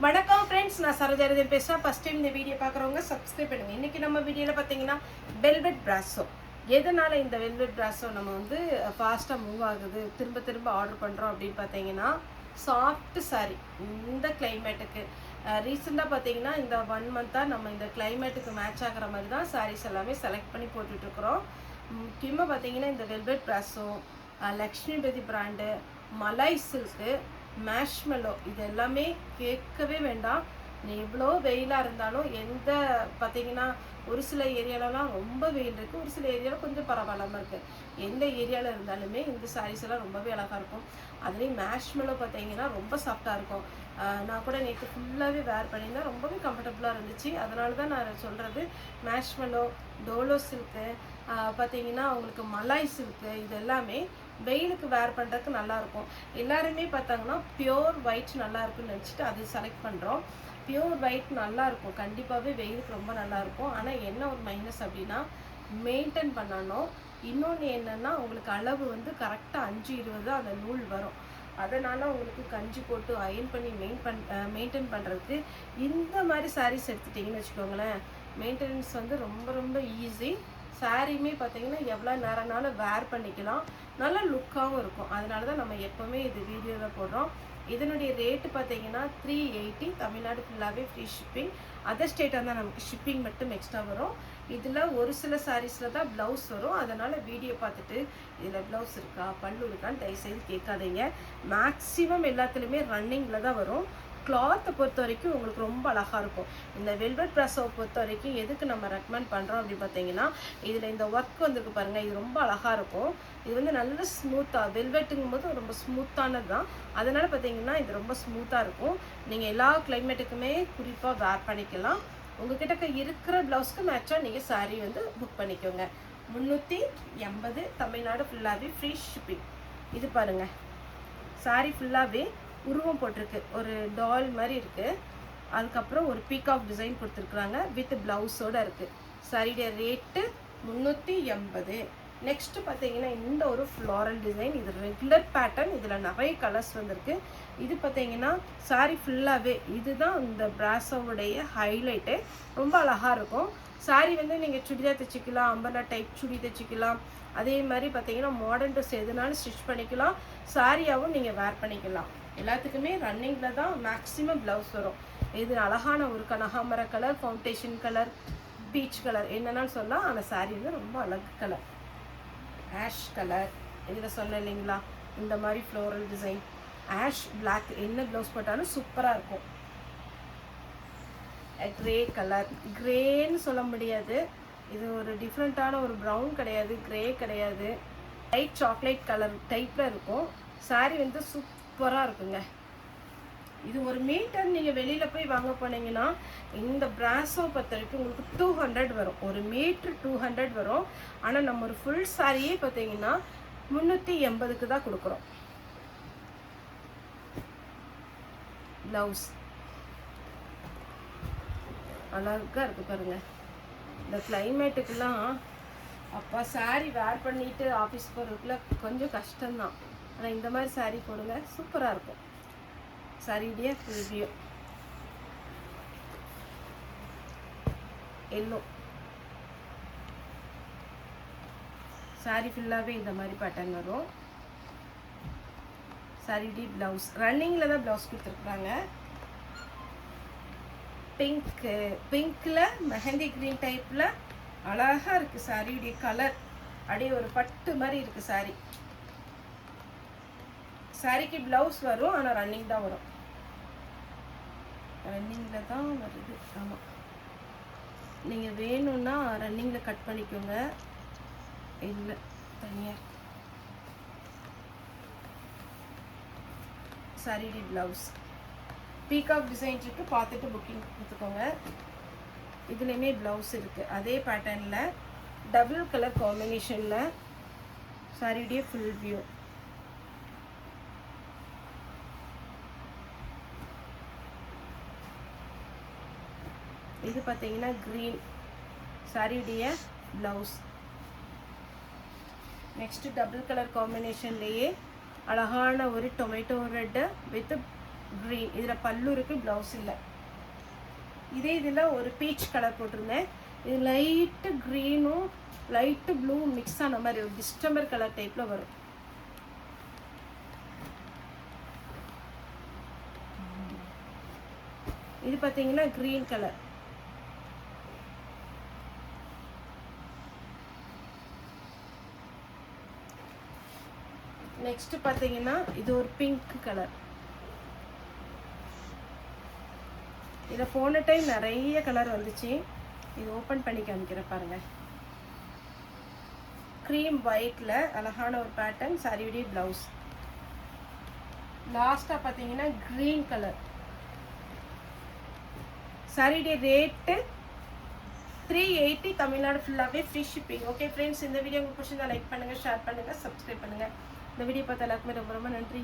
வணக்கம் ஃப்ரெண்ட்ஸ், நான் சரோஜாரதன் பேசுகிறேன். ஃபஸ்ட் டைம் இந்த வீடியோ பார்க்குறவங்க சப்ஸ்கிரைப் பண்ணுங்கள். இன்றைக்கி நம்ம வீடியோவில் பார்த்தீங்கன்னா வெல்வெட் பிராஸோ. எதனால் இந்த வெல்வெட் பிராஸோ நம்ம ஃபாஸ்ட்டாக மூவ் ஆகுது, திரும்ப திரும்ப ஆர்டர் பண்ணுறோம் அப்படின்னு பார்த்தீங்கன்னா, சாஃப்ட் சாரீ இந்த கிளைமேட்டுக்கு ரீசெண்டாக பார்த்தீங்கன்னா இந்த 1 மந்த்தாக நம்ம இந்த கிளைமேட்டுக்கு மேட்ச் ஆகிற மாதிரி தான் சாரீஸ் எல்லாமே செலக்ட் பண்ணி போட்டுட்ருக்குறோம். முக்கியமாக பார்த்தீங்கன்னா இந்த வெல்வெட் பிராஸோ, லக்ஷ்மிபதி பிராண்டு, மலாய் சில்க்கு, மேஷ்மெலோ, இது எல்லாமே கேட்கவே வேண்டாம். எவ்வளோ வெயிலாக இருந்தாலும் பார்த்தீங்கன்னா ஒரு சில ஏரியாலலாம் ரொம்ப வெயில் இருக்குது, ஒரு சில ஏரியாவில் கொஞ்சம் பரவாயில்லாமல் இருக்குது. எந்த ஏரியாவில் இருந்தாலுமே இந்த சாரீஸ் எல்லாம் ரொம்பவே அழகாக இருக்கும். அதுலேயும் மேஷ்மெலோ பார்த்தீங்கன்னா ரொம்ப சாஃப்டாக இருக்கும். நான் கூட நேற்று ஃபுல்லாகவே வேர் பண்ணியிருந்தேன், ரொம்பவே கம்ஃபர்டபுளாக இருந்துச்சு. அதனால தான் நான் சொல்கிறது. மேஷ்மெலோ, டோலோ சில்க்கு, பார்த்தீங்கன்னா உங்களுக்கு மலாய் சில்க்கு, இது எல்லாமே வெயிலுக்கு வேர் பண்ணுறதுக்கு நல்லாயிருக்கும். எல்லாருமே பார்த்தாங்கன்னா பியோர் ஒயிட் நல்லா இருக்குன்னு நினச்சிட்டு அது செலக்ட் பண்ணுறோம். பியோர் ஒயிட் நல்லாயிருக்கும், கண்டிப்பாகவே வெயிலுக்கு ரொம்ப நல்லாயிருக்கும். ஆனால் என்ன ஒரு மைனஸ் அப்படின்னா மெயின்டைன் பண்ணணும். இன்னொன்று என்னென்னா உங்களுக்கு அளவு கரெக்டாக 5:20 அந்த நூல் வரும். அதனால் உங்களுக்கு கஞ்சி போட்டு அயன் பண்ணி மெயின்டைன் பண்ணுறதுக்கு இந்த மாதிரி சாரீஸ் எடுத்துட்டிங்கன்னு வச்சுக்கோங்களேன், மெயின்டெனன்ஸ் ரொம்ப ரொம்ப ஈஸி. சாரியுமே பார்த்தீங்கன்னா எவ்வளோ நேரம்னாலும் வேர் பண்ணிக்கலாம், நல்ல லுக்காகவும் இருக்கும். அதனால தான் நம்ம எப்போவுமே இது வீடியோவில் போடுறோம். இதனுடைய ரேட்டு பார்த்தீங்கன்னா 380. தமிழ்நாடு ஃபுல்லாகவே ஃப்ரீ ஷிப்பிங். அதர் ஸ்டேட்டாக இருந்தால் நமக்கு ஷிப்பிங் மட்டும் எக்ஸ்ட்ரா வரும். இதில் ஒரு சில சாரீஸில் தான் ப்ளவுஸ் வரும். அதனால் வீடியோ பார்த்துட்டு இதில் ப்ளவுஸ் இருக்கா பல்லு இருக்கான்னு தயவுசெய்து கேட்காதீங்க. மேக்ஸிமம் எல்லாத்துலேயுமே ரன்னிங்கில் தான் வரும். கிளாத்தை பொறுத்த வரைக்கும் உங்களுக்கு ரொம்ப அழகாக இருக்கும். இந்த வெல்வெட் பிராஸோவை பொறுத்த வரைக்கும் எதுக்கு நம்ம ரெக்கமெண்ட் பண்ணுறோம் அப்படின்னு பார்த்தீங்கன்னா, இதில் இந்த ஒர்க் வந்துருக்கு பாருங்கள், இது ரொம்ப அழகாக இருக்கும். இது நல்ல ஸ்மூத்தாக, வெல்வெட்டுங்கும் போது ரொம்ப ஸ்மூத்தானது தான். அதனால் பார்த்தீங்கன்னா இது ரொம்ப ஸ்மூத்தாக இருக்கும். நீங்கள் எல்லா கிளைமேட்டுக்குமே குறிப்பாக வேர் பண்ணிக்கலாம். உங்கள்கிட்ட இருக்கிற ப்ளவுஸ்க்கு மேட்சாக நீங்கள் சாரீ புக் பண்ணிக்கோங்க. 380 தமிழ்நாடு ஃபுல்லாகவே ஃப்ரீ ஷிப்பிங். இது பாருங்கள், சாரீ ஃபுல்லாகவே உருவம் போட்டிருக்கு, ஒரு டால் மாதிரி இருக்குது. அதுக்கப்புறம் ஒரு பீகாக் டிசைன் கொடுத்துருக்குறாங்க, வித் ப்ளவுஸோடு இருக்குது. சாரியுடைய ரேட்டு 380. நெக்ஸ்ட்டு பார்த்தீங்கன்னா இந்த ஒரு ஃப்ளாரல் டிசைன், இது ரெகுலர் பேட்டர்ன், இதில் நிறைய கலர்ஸ் வந்திருக்கு. இது பார்த்தீங்கன்னா சாரீ ஃபுல்லாகவே இதுதான் இந்த பிராஸோவுடைய ஹைலைட்டு. ரொம்ப அழகாக இருக்கும். சாரீ நீங்கள் சுடிதார் தைச்சிக்கலாம், அம்பர்லா டைப் சுடி தைச்சிக்கலாம். அதே மாதிரி பார்த்தீங்கன்னா மாடர்ன் ட்ரெஸ் எதுனாலும் ஸ்டிச் பண்ணிக்கலாம், சாரியாகவும் நீங்கள் வேர் பண்ணிக்கலாம். எல்லாத்துக்குமே ரன்னிங்கில் தான் மேக்ஸிமம் ப்ளவுஸ் வரும். இது அழகான ஒரு கனகாமர colour, foundation colour, peach colour என்னென்னு சொல்லலாம். ஆனால் சாரீ ரொம்ப அழகு கலர், ஆஷ் கலர். இதில் சொன்னேன் இல்லைங்களா, இந்த மாதிரி ஃப்ளோரல் டிசைன், ஆஷ் பிளாக், என்ன ப்ளவுஸ் போட்டாலும் சூப்பராக இருக்கும். க்ரே கலர், க்ரேன்னு சொல்ல முடியாது, இது ஒரு டிஃப்ரெண்ட்டான ஒரு ப்ரௌன் கிடையாது, க்ரே கிடையாது, லைட் சாக்லேட் கலர் டைப்பில் இருக்கும். சாரீ சூப்பராக இருக்குங்க. இது ஒரு மீட்டர் நீங்கள் வெளியில் போய் வாங்க போனீங்கன்னா இந்த பிராஸோ பொறுத்த வரைக்கும் உங்களுக்கு 200 வரும். ஒரு மீட்ரு 200 வரும். ஆனால் நம்ம ஒரு ஃபுல் சாரியே பார்த்தீங்கன்னா 380க்கு தான் கொடுக்குறோம். ப்ளவுஸ் அழகாக இருக்குது பாருங்கள். இந்த கிளைமேட்டுக்கெல்லாம் அப்பா சாரீ வேர் பண்ணிவிட்டு ஆஃபீஸ் போகிறதுக்குள்ள கொஞ்சம் கஷ்டம்தான். ஆனால் இந்த மாதிரி சாரீ போடுங்க, சூப்பராக இருக்கும். சாரியுடைய ஃபுல் வியூ எல்லோ, சாரீ ஃபுல்லாகவே இந்த மாதிரி பேட்டர்ன் வரும். சாரியுடைய ப்ளவுஸ் ரன்னிங்கில் தான் ப்ளவுஸ் கொடுத்துருக்குறாங்க. பிங்க்கில் மெஹந்தி க்ரீன் டைப்பில் அழகாக இருக்குது சாரியுடைய கலர். அப்படியே ஒரு பட்டு மாதிரி இருக்குது சாரீ. சாரிக்கு ப்ளவுஸ் வரும், ஆனால் ரன்னிங் தான் வரும். ரன்னிங்கில் தான் வருது. ஆமாம், நீங்கள் வேணும்னா ரன்னிங்கில் கட் பண்ணிக்கோங்க, இல்லை தனியாக. சாரியுடைய ப்ளவுஸ் பீகாக் டிசைன் இருக்குது, பார்த்துட்டு புக்கிங் கொடுத்துக்கோங்க. இதுலேயுமே ப்ளவுஸ் இருக்குது அதே பேட்டர்னில், டபுள் கலர் காம்பினேஷனில். சாரியுடைய ஃபுல் வியூ இது பார்த்தீங்கன்னா க்ரீன், சாரியுடைய ப்ளவுஸ். நெக்ஸ்ட்டு டபுள் கலர் காம்பினேஷன்லேயே அழகான ஒரு டொமேட்டோ ரெட்டு வித் க்ரீன். இதில் பல்லு இருக்குது, ப்ளவுஸ் இல்லை. இதே இதில் ஒரு பீச் கலர் போட்டிருந்தேன். இது லைட்டு க்ரீனும் லைட்டு ப்ளூ மிக்ஸ் ஆன மாதிரி ஒரு டிஸ்டம்பர் கலர் டைப்பில் வரும். இது பார்த்தீங்கன்னா க்ரீன் கலர். நெக்ஸ்ட் பார்த்தீங்கன்னா இது ஒரு பிங்க் கலர். இதில் போன டைம் நிறைய கலர் வந்துச்சு. இது ஓப்பன் பண்ணி காமிக்கிறேன் பாருங்க. க்ரீம் ஒயிட்டில் அழகான ஒரு பேட்டர்ன், சாரியுடைய ப்ளவுஸ். லாஸ்ட்டாக பார்த்தீங்கன்னா க்ரீன் கலர். சாரியுடைய ரேட்டு 380. தமிழ்நாடு ஃபுல்லாகவே ஃப்ரீ ஷிப்பிங். ஓகே ஃப்ரெண்ட்ஸ், இந்த வீடியோ உங்களுக்கு பிடிச்சிருந்தா லைக் பண்ணுங்கள், ஷேர் பண்ணுங்கள், சப்ஸ்கிரைப் பண்ணுங்கள். இந்த வீடியோ பார்த்த எல்லாருக்குமே ரொம்ப ரொம்ப நன்றி.